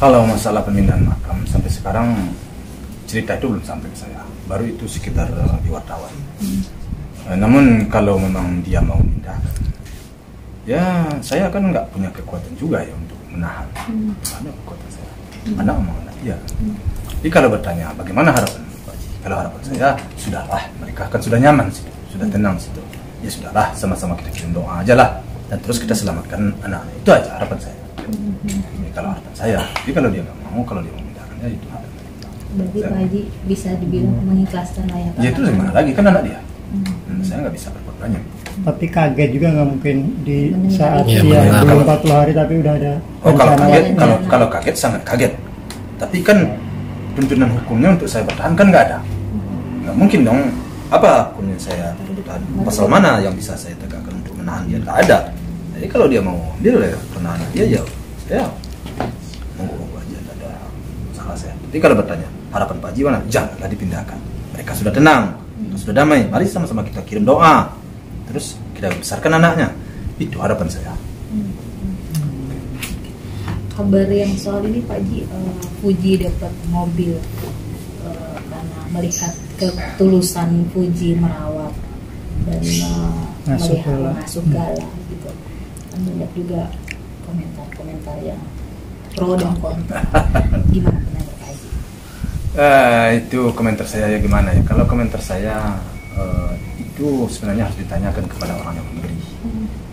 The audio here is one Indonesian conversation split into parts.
Kalau masalah pemindahan makam sampai sekarang cerita itu belum sampai ke saya. Baru itu sekitar di wartawan. Namun kalau memang dia mau pindah, ya saya kan nggak punya kekuatan juga ya untuk menahan. Mana kekuatan saya? Anak memang anak dia. Jadi kalau bertanya bagaimana harapan Pak Haji? Kalau harapan saya sudahlah, mereka kan sudah nyaman situ, sudah tenang situ. Ya sudahlah, sama-sama kita kirim doa aja lah, dan terus kita selamatkan anak. Itu aja harapan saya. Ini kalau harapan saya. Jadi kalau dia nggak mau, kalau dia mau pindahkan, ya itu harapan. Berarti Pak Haji bisa dibilang mengikhlaskan lah ya Pak? Ya itu gimana lagi, kan anak dia. Saya nggak bisa berbuat banyak. Tapi kaget juga nggak mungkin di saat ya, dia belum 40 hari tapi udah ada. Oh kalau kaget, kalau kaget sangat kaget. Tapi kan tuntunan hukumnya untuk saya bertahan kan nggak ada. Nggak mungkin dong. Apa hukumnya saya bertahan? Pasal mana yang bisa saya tegakkan untuk menahan dia? Nggak ada. Jadi kalau dia mau ambil ya penahanan dia ya, saya monggo aja, tidak ada masalah saya. Jadi kalau bertanya harapan Pak Haji mana? Janganlah dipindahkan. Mereka sudah tenang, sudah damai. Mari sama-sama kita kirim doa. Terus kita besarkan anaknya. Itu harapan saya. Kabar yang soal ini Pak Haji, Fuji dapat mobil karena melihat ketulusan Fuji merawat dan melihat mengasuh Gala gitu. Banyak juga komentar-komentar yang pro dan kontra. Gimana pendapat Pak Haji? Itu komentar saya ya gimana ya? Kalau komentar saya itu sebenarnya harus ditanyakan kepada orang yang memberi.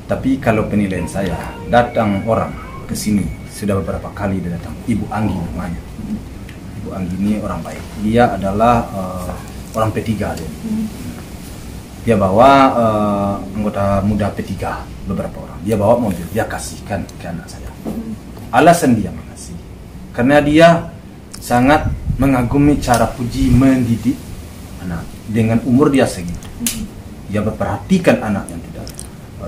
Tapi kalau penilaian saya, datang orang ke sini sudah beberapa kali dia datang. Ibu Anggi namanya. Ibu Anggi ini orang baik. Dia adalah orang P3 dia. Dia bawa anggota muda P3 beberapa orang. Dia bawa mobil, dia kasihkan ke anak saya. Alasan dia mengasih karena dia sangat mengagumi cara Fuji mendidik anak dengan umur dia segitu. Dia memperhatikan anak yang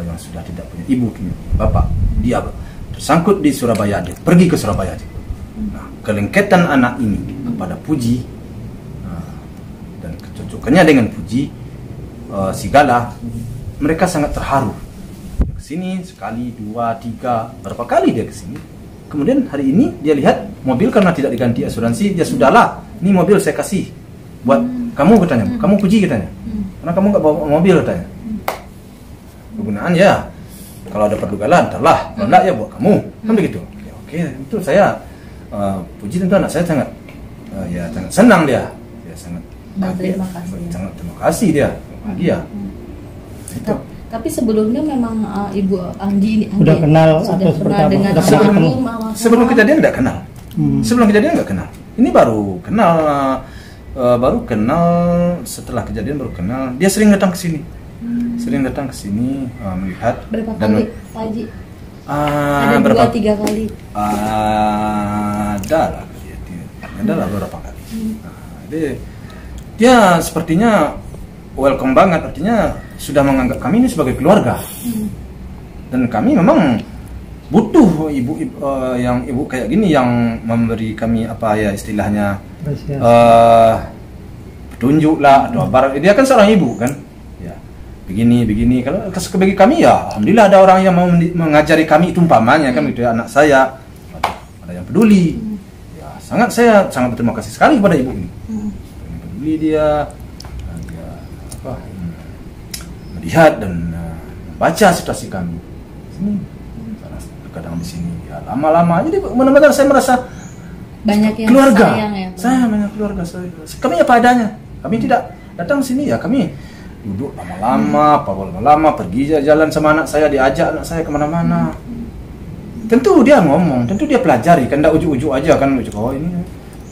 yang sudah tidak punya ibu, punya bapak. Dia tersangkut di Surabaya, dia pergi ke Surabaya. Nah, kelengketan anak ini kepada Fuji dan kecocokannya dengan Fuji, si Gala, mereka sangat terharu. Dia kesini sekali, dua, tiga, berapa kali dia kesini. Kemudian hari ini dia lihat mobil karena tidak diganti asuransi, dia sudahlah, ini mobil saya kasih buat kamu katanya, kamu Fuji katanya, karena kamu nggak bawa mobil katanya. Kegunaan ya, kalau ada perlu Gala ntarlah, kalau enggak ya buat kamu, kan begitu. Oke, itu saya Fuji tentu anak saya sangat ya sangat senang dia sangat terima kasih. Sangat terima kasih dia. Itu. Tapi sebelumnya memang Ibu Anggi udah kenal atau seperti apa? Dengan sebelum kejadian nggak kenal. Sebelum kejadian nggak kenal. Ini baru kenal setelah kejadian baru kenal. Dia sering datang ke sini. Sering datang ke sini melihat. Berapa kali Pak Haji? Ada berapa? 2-3 kali. Ada lah beberapa kali. Jadi dia sepertinya welcome banget, artinya sudah menganggap kami ini sebagai keluarga. Dan kami memang butuh ibu kayak gini yang memberi kami apa ya istilahnya petunjuk lah atau apa. Dia kan seorang ibu kan. Begini kalau bagi kami ya alhamdulillah ada orang yang mau mengajari kami itu umpamanya kan gitu ya, anak saya ada yang peduli ya, saya sangat berterima kasih sekali kepada ibu ini. Peduli dia melihat dan membaca situasi kami sini, kadang di sini ya lama-lama jadi benar-benar saya merasa banyak yang keluarga sayang ya, saya banyak keluarga saya. Kami apa adanya, kami tidak datang sini ya, kami duduk lama-lama, pergi jalan sama anak saya, diajak anak saya kemana-mana. Tentu dia ngomong, tentu dia pelajari, kan tidak ujuk-ujuk aja kan, oh ini,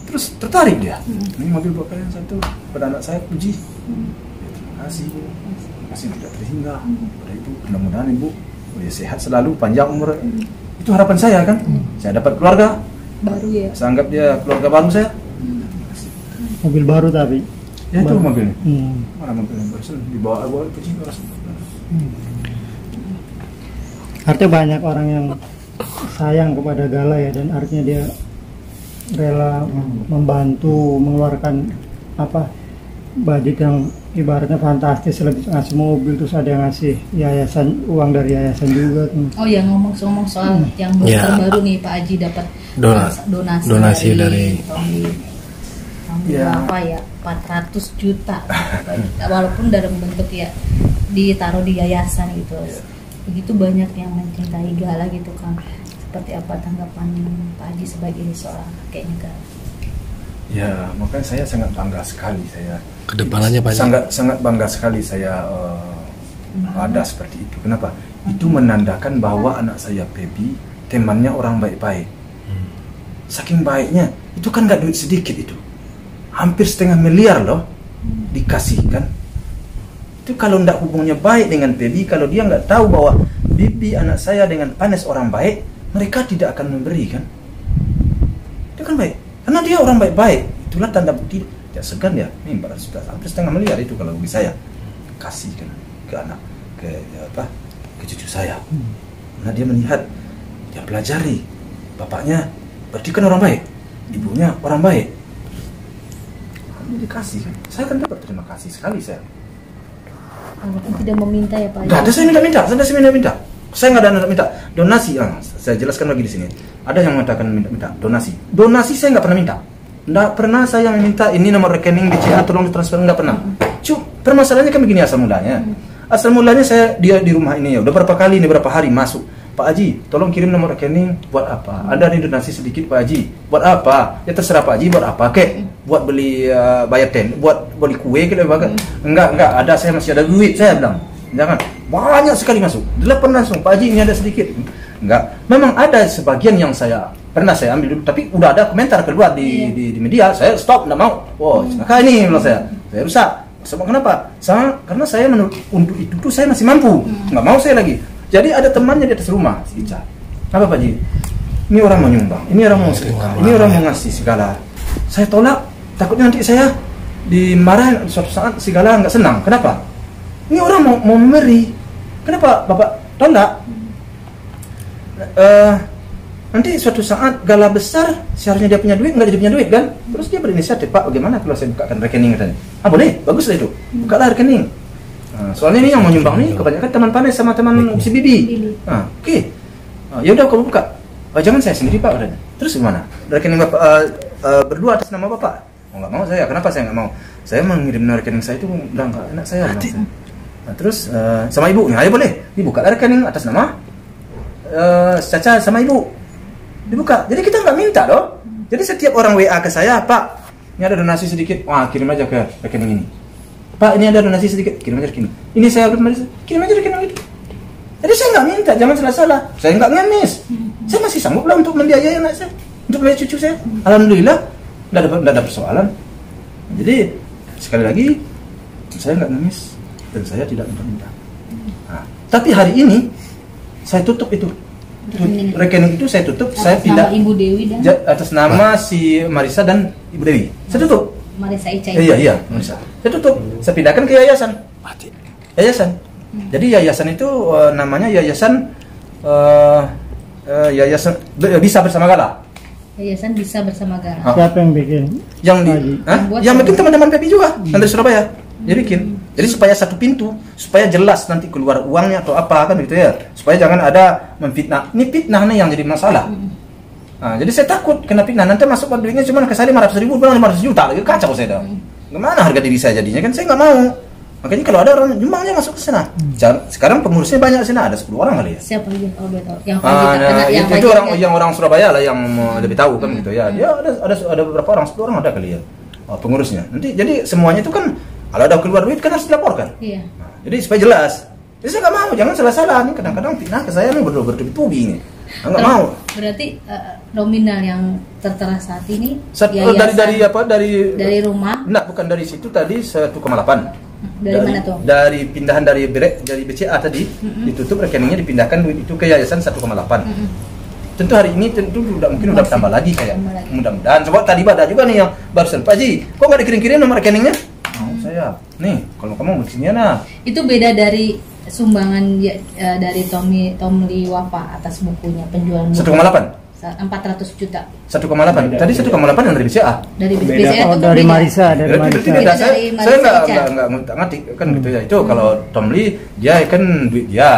terus tertarik dia. Ini mobil bapak yang satu pada anak saya Fuji. Terima kasih tidak terhingga pada ibu, mudah-mudahan ibu sehat selalu, panjang umur. Itu harapan saya kan, saya dapat keluarga baru ya. Saya anggap dia keluarga baru saya. Mobil baru tapi. Ya itu mobilnya. Mana mobil yang baru dibawa Fuji Artinya banyak orang yang sayang kepada Gala ya, dan artinya dia rela membantu mengeluarkan budget yang ibaratnya fantastis, lebih ngasih mobil, terus ada yang ngasih yayasan, uang dari yayasan juga tuh. Oh ya, ngomong soal yang terbaru nih, Pak Haji dapat donasi dari apa ya, 400 juta walaupun dalam bentuk ya ditaruh di yayasan gitu. Begitu banyak yang mencintai Gala gitu kan. Seperti apa tanggapan Pak Haji sebagai seorang kakek negara? Ya, makanya saya sangat bangga sekali saya. Kedepanannya Pak Haji. Sangat bangga sekali saya ada seperti itu. Kenapa? Itu menandakan bahwa anak saya Pebi temannya orang baik-baik. Saking baiknya, itu kan nggak duit sedikit itu. Hampir 1,5 miliar loh dikasihkan. Itu kalau nggak hubungnya baik dengan Pebi, kalau dia nggak tahu bahwa Bibi anak saya dengan Panes orang baik, mereka tidak akan memberi kan. Itu kan baik. Karena dia orang baik-baik. Itulah tanda bukti. Ya segan ya. Ini 400 juta, hampir 1,5 miliar itu kalau bagi saya. Kasihkan ke anak, ke cucu saya. Karena dia melihat, dia pelajari. Bapaknya berarti kan orang baik. Ibunya orang baik. Ini dikasih kan. Saya kan dapat terima kasih sekali saya. Walaupun tidak meminta ya Pak Haji. Nggak ada saya minta. Saya nggak ada minta donasi. Saya jelaskan lagi di sini. Ada yang mengatakan minta donasi. Donasi saya nggak pernah minta. Nggak pernah saya minta ini nomor rekening BCA tolong ditransfer, nggak pernah. Permasalahannya kan begini asal mulanya. Asal mulanya dia di rumah ini ya udah berapa kali ini, berapa hari masuk. Pak Haji, tolong kirim nomor rekening. Buat apa? Ada nih donasi sedikit Pak Haji. Buat apa? Ya terserah Pak Haji. Buat apa? Buat beli bayar buat beli kue gitu. Enggak. Ada, saya masih ada duit. Saya bilang, jangan. Banyak sekali masuk. 8 langsung. Pak Haji ini ada sedikit. Enggak. Memang ada sebagian yang pernah saya ambil dulu. Tapi udah ada komentar keluar di media. Saya stop, enggak mau. Oh, maka ini bilang saya rusak. Sebab kenapa? Karena saya untuk itu tuh saya masih mampu. Enggak mau saya lagi. Jadi ada temannya di atas rumah, si Ica. Apa Pak Haji? Ini orang mau nyumbang, ini orang mau sedekah, ini orang mau ngasih segala. Saya tolak, takutnya nanti saya dimarahin suatu saat segala nggak senang. Kenapa? Ini orang mau memberi. Kenapa Bapak tolak? Nanti suatu saat Gala besar, seharusnya dia punya duit, nggak dia punya duit kan? Terus dia berinisiatif, Pak, bagaimana kalau saya bukakan rekening katanya? Boleh, bagus lah itu. Bukalah rekening. Soalnya ini yang mau nyumbang nih kebanyakan teman Panes sama teman si Bibi. Oke. Ya udah kamu buka. Jangan saya sendiri Pak katanya. Terus gimana? Rekening Bapak berdua atas nama Bapak? Nggak mau saya. Kenapa saya nggak mau? Saya mengirim rekening saya itu udah nggak enak saya. Terus sama ibu, ya boleh. Dibuka rekening atas nama Caca sama ibu. Dibuka. Jadi kita nggak minta loh. Jadi setiap orang WA ke saya, Pak, ini ada donasi sedikit. Wah, kirim aja ke rekening ini. Pak, ini ada donasi sedikit, kirim aja rekening. Ini saya kirim aja rekening itu. Jadi saya nggak minta, jangan salah-salah. Saya nggak ngemis. Saya masih sanggup lah untuk membiayai anak saya, untuk membiayai cucu saya. Alhamdulillah, nggak ada persoalan. Jadi sekali lagi, saya nggak ngemis dan saya tidak minta. Tapi hari ini saya tutup itu. Rekening itu saya tutup, saya pindah Ibu Dewi dan atas nama si Marisa dan Ibu Dewi. Saya tutup. Marisa Ica. Iya, Marisa. Saya tutup. Saya pindahkan ke yayasan. Jadi yayasan itu namanya Yayasan Bisa Bersama Gala. Yayasan Bisa Bersama Gala. Siapa yang bikin? Yang bikin teman-teman Pepi juga, yang dari Surabaya. Dia bikin. Jadi supaya satu pintu, supaya jelas nanti keluar uangnya atau apa kan gitu ya. Supaya jangan ada memfitnah. Ini fitnah nih yang jadi masalah. Jadi saya takut kena fitnah. Nanti masuk duitnya cuma ke saya 500.000, pulang 500 juta lagi, kacau saya dah. Gimana harga diri saya jadinya kan saya nggak mau. Makanya kalau ada orang Jombang aja masuk ke sana. Sekarang pengurusnya banyak di sana, ada 10 orang kali ya. Siapa aja kalau boleh tahu? Yang orang Surabaya lah yang lebih tahu kan gitu ya. Dia ada beberapa orang, 10 orang ada kali ya. Pengurusnya. Nanti jadi semuanya itu kan kalau ada keluar duit kan harus dilaporkan. Iya. Jadi supaya jelas. Jadi saya nggak mau, jangan salah-salah nih. Kadang-kadang fitnah ke saya nih bertubi-tubi ini. Nggak mau. Berarti nominal yang tertera saat ini dari rumah? Enggak, bukan dari situ tadi 1,8. Dari mana tuh? Dari pindahan dari BCA tadi ditutup rekeningnya dipindahkan duit itu ke yayasan 1,8. Tentu hari ini mungkin udah tambah lagi kayak. Mudah-mudahan. Coba tadi ada juga nih yang barusan Pak Haji, kok nggak dikirim-kirim nomor rekeningnya? Saya nih kalau kamu begini nah. Itu beda dari sumbangan dari Tomli Wafa atas bukunya penjualan buku. 1,8. 400 juta 1,8. Tadi 1,8 yang dari BCA. dari Beda. BCA Oh, itu dari beda. Marisa, dari Berarti Marisa. beda. Dari Saya Marisa Ica. nggak ngerti kan gitu ya. Itu kalau Tom Lee dia kan duit dia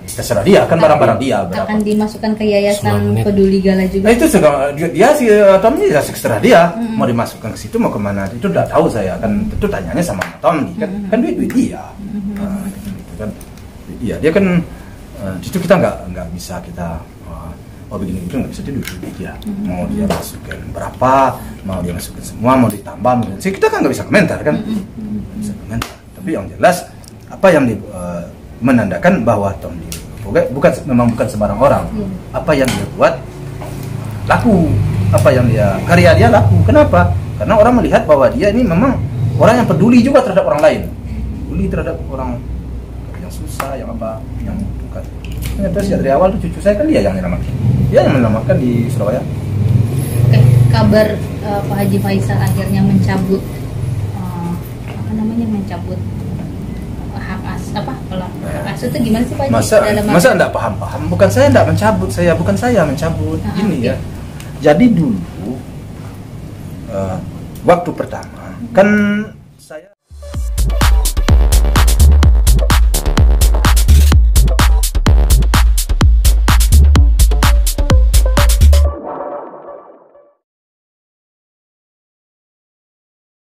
terserah dia kan barang-barang dia berapa. akan dimasukkan ke yayasan 9 menit. Peduli Gala juga. Nah itu dia si Tom Lee ya terserah dia mau dimasukkan ke situ mau kemana itu udah tahu saya kan tentu tanyanya sama Tom Lee kan duit dia. Nah, gitu kan. Iya dia kan di situ kita nggak bisa kita begini itu nggak bisa tidur dia mau dia masukin berapa mau dia masukin semua mau ditambah mungkin sih kita kan nggak bisa komentar kan bisa komentar tapi yang jelas apa yang menandakan bahwa Tom Lee memang bukan sembarang orang apa yang dia buat laku apa yang karya dia laku kenapa karena orang melihat bahwa dia ini memang orang yang peduli juga terhadap orang lain peduli terhadap orang yang susah yang apa yang bukan ternyata sejak dari awal tuh cucu saya kan dia yang menyelamatkan di Surabaya. Oke, kabar Pak Haji Faisal akhirnya mencabut mencabut hak asuh itu gimana sih Pak Haji? Masa enggak paham? Bukan saya enggak mencabut, bukan saya mencabut. Gini ya. Jadi dulu waktu pertama kan